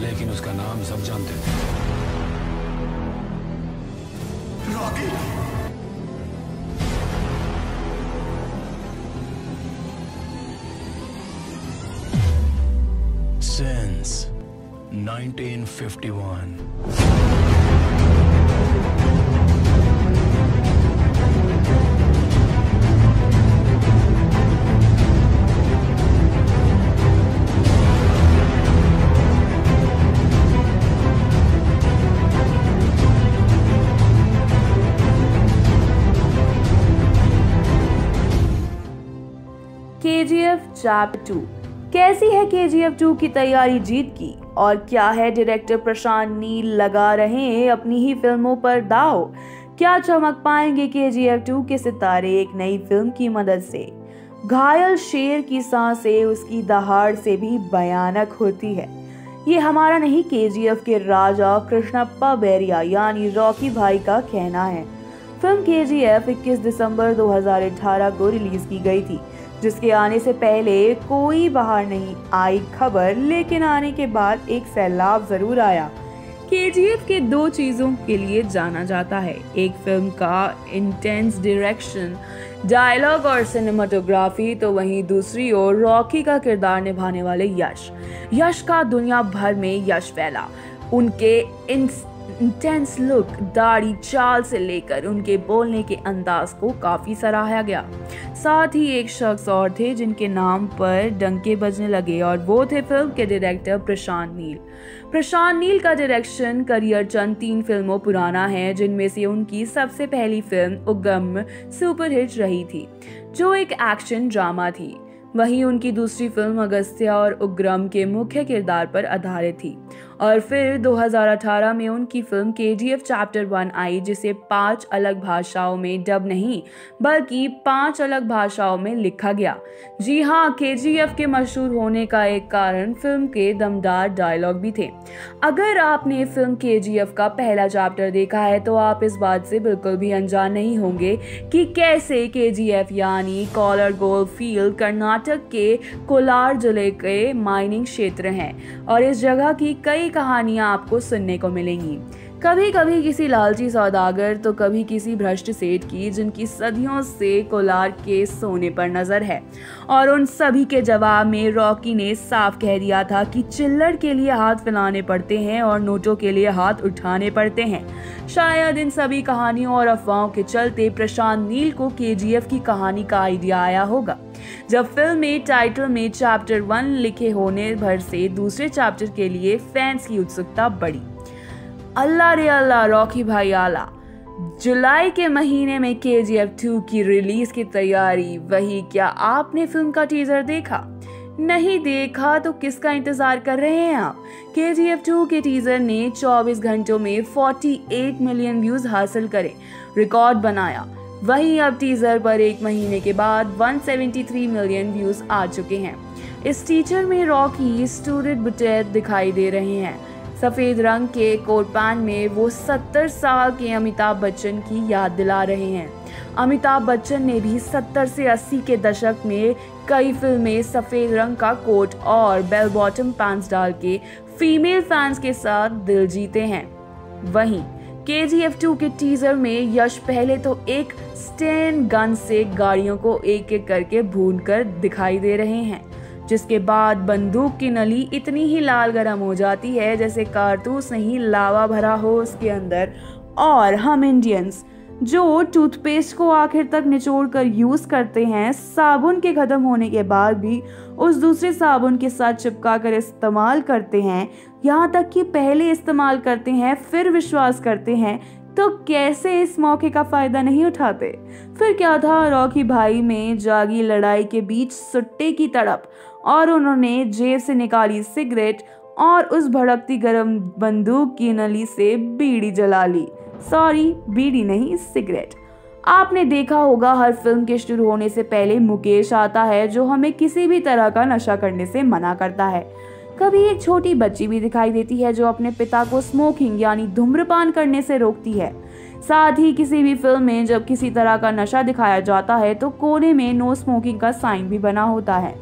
लेकिन उसका नाम सब जानते थे। रॉकी। Since 1951. KGF chapter 2। कैसी है KGF 2 की तैयारी जीत की, और क्या है डायरेक्टर प्रशांत नील लगा रहे हैं अपनी ही फिल्मों पर दाव? क्या चमक पाएंगे KGF 2 के सितारे एक नई फिल्म की मदद से? घायल शेर की सांसें उसकी दहाड़ से भी भयानक होती है। ये हमारा नहीं, KGF के राजा कृष्णप्पा बैरिया यानी रॉकी भाई का कहना है। फिल्म KGF 21 दिसंबर 2018 को रिलीज की गई थी, जिसके आने से पहले कोई बाहर नहीं आई खबर, लेकिन आने के बाद एक सैलाब जरूर आया। KGF के दो चीजों के लिए जाना जाता है, एक फिल्म का इंटेंस डायरेक्शन, डायलॉग और सिनेमाटोग्राफी, तो वहीं दूसरी ओर रॉकी का किरदार निभाने वाले यश का दुनिया भर में यश फैला। उनके इंटेंस लुक, दाढ़ी, चाल से लेकर उनके बोलने के अंदाज को काफी सराहा गया। साथ ही एक शख्स और थे जिनके नाम पर डंके बजने लगे, और वो थे फिल्म के डायरेक्टर प्रशांत नील। प्रशांत नील का डायरेक्शन करियर चंद 3 फिल्मों पुराना है, जिनमें से उनकी सबसे पहली फिल्म उग्रम सुपरहिट रही थी, जो एक एक्शन ड्रामा थी। वहीं उनकी दूसरी फिल्म अगस्त्या और उग्रम के मुख्य किरदार पर आधारित थी। और फिर 2018 में उनकी फिल्म KGF चैप्टर 1 आई, जिसे 5 अलग भाषाओं में डब नहीं बल्कि 5 अलग भाषाओं में लिखा गया। जी हाँ, KGF के मशहूर होने का एक कारण फिल्म के दमदार डायलॉग भी थे। अगर आपने फिल्म KGF का पहला चैप्टर देखा है तो आप इस बात से बिल्कुल भी अनजान नहीं होंगे कि कैसे KGF यानी कोलार गोल्ड फील्ड कर्नाटक के कोलार जिले के माइनिंग क्षेत्र हैं, और इस जगह की कई कहानियां आपको सुनने को मिलेंगी। कभी कभी किसी लालची सौदागर तो कभी किसी भ्रष्ट सेठ की, जिनकी सदियों से कोलार के सोने पर नजर है। और उन सभी के जवाब में रॉकी ने साफ कह दिया था कि चिल्लड़ के लिए हाथ फैलाने पड़ते हैं और नोटों के लिए हाथ उठाने पड़ते हैं। शायद इन सभी कहानियों और अफवाहों के चलते प्रशांत नील को KGF की कहानी का आइडिया आया होगा। जब फिल्म में टाइटल में चैप्टर 1 लिखे होने भर से दूसरे चैप्टर के लिए फैंस की उत्सुकता बढ़ी। अल्लाह रे अल्लाह, रॉकी भाई आला। जुलाई के महीने में KGF 2 की रिलीज की तैयारी। वही क्या आपने फिल्म का टीजर देखा? नहीं देखा तो किसका इंतजार कर रहे हैं आप? KGF 2 के टीजर ने 24 घंटों में 48 मिलियन व्यूज हासिल करे, रिकॉर्ड बनाया। वहीं अब टीजर पर एक महीने के बाद 173 मिलियन व्यूज आ चुके हैं। इस टीजर में रॉकी स्टूडेंट बुटेट दिखाई दे रहे हैं। सफेद रंग के कोट पैंट में वो 70 साल के अमिताभ बच्चन की याद दिला रहे हैं। अमिताभ बच्चन ने भी 70 से 80 के दशक में कई फिल्में सफेद रंग का कोट और बेल बॉटम पैंट्स डाल के फीमेल फैंस के साथ दिल जीते हैं। वहीं KGF 2 के टीजर में यश पहले तो एक स्टेन गन से गाड़ियों को एक एक करके भूनकर दिखाई दे रहे हैं, जिसके बाद बंदूक की नली इतनी ही लाल गरम हो जाती है जैसे कारतूस नहीं लावा भरा हो उसके अंदर। और हम इंडियंस जो टूथपेस्ट को आखिर तक निचोड़ कर यूज करते हैं, साबुन के खत्म होने के बाद भी उस दूसरे साबुन के साथ चिपका कर इस्तेमाल करते हैं, यहाँ तक कि पहले इस्तेमाल करते हैं फिर विश्वास करते हैं, तो कैसे इस मौके का फायदा नहीं उठाते? फिर क्या था, रॉकी भाई में जागी लड़ाई के बीच सुट्टे की तड़प, और उन्होंने जेब से निकाली सिगरेट और उस भड़कती गर्म बंदूक की नली से बीड़ी जला ली। सॉरी, बीड़ी नहीं, सिगरेट। आपने देखा होगा हर फिल्म के शुरू होने से पहले मुकेश आता है, जो हमें किसी भी तरह का नशा करने से मना करता है। कभी एक छोटी बच्ची भी दिखाई देती है जो अपने पिता को स्मोकिंग यानी धूम्रपान करने से रोकती है। साथ ही किसी भी फिल्म में जब किसी तरह का नशा दिखाया जाता है तो कोने में नो स्मोकिंग का साइन भी बना होता है,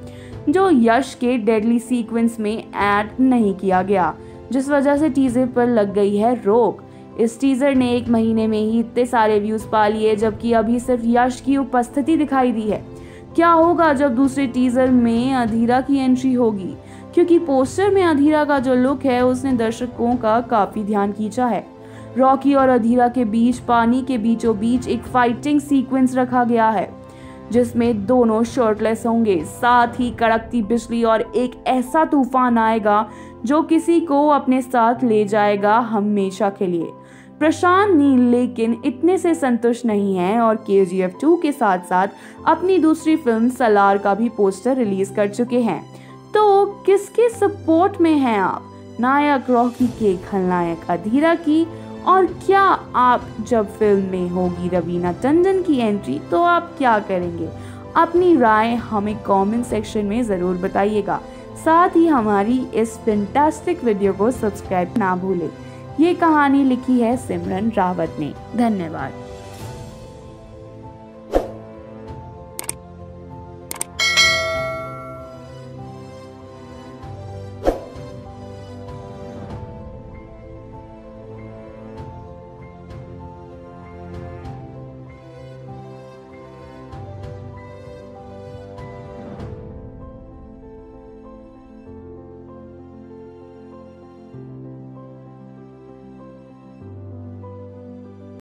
जो यश के डेडली सीक्वेंस में ऐड नहीं किया गया। जिस वजह से टीजर पर लग गई है रोक। इस टीजर ने 1 महीने में ही इतने सारे व्यूज पा लिए, जबकि अभी सिर्फ यश की उपस्थिति दिखाई दी है। क्या होगा जब दूसरे टीजर में अधीरा की एंट्री होगी, क्योंकि पोस्टर में अधीरा का जो लुक है उसने दर्शकों का काफी ध्यान खींचा है। रॉकी और अधीरा के बीच पानी के बीचों बीच एक फाइटिंग सीक्वेंस रखा गया है, जिसमें दोनों शर्टलेस होंगे। साथ ही कड़कती बिजली और एक ऐसा तूफान आएगा जो किसी को अपने साथ ले जाएगा हमेशा के लिए। प्रशांत नील लेकिन इतने से संतुष्ट नहीं है और KGF 2 के साथ साथ अपनी दूसरी फिल्म सलार का भी पोस्टर रिलीज कर चुके हैं। तो किसके सपोर्ट में हैं आप, नायक रॉकी के खलनायक अधीरा की, और क्या आप जब फिल्म में होगी रवीना टंडन की एंट्री तो आप क्या करेंगे? अपनी राय हमें कमेंट सेक्शन में ज़रूर बताइएगा। साथ ही हमारी इस फैंटास्टिक वीडियो को सब्सक्राइब ना भूलें। ये कहानी लिखी है सिमरन रावत ने। धन्यवाद।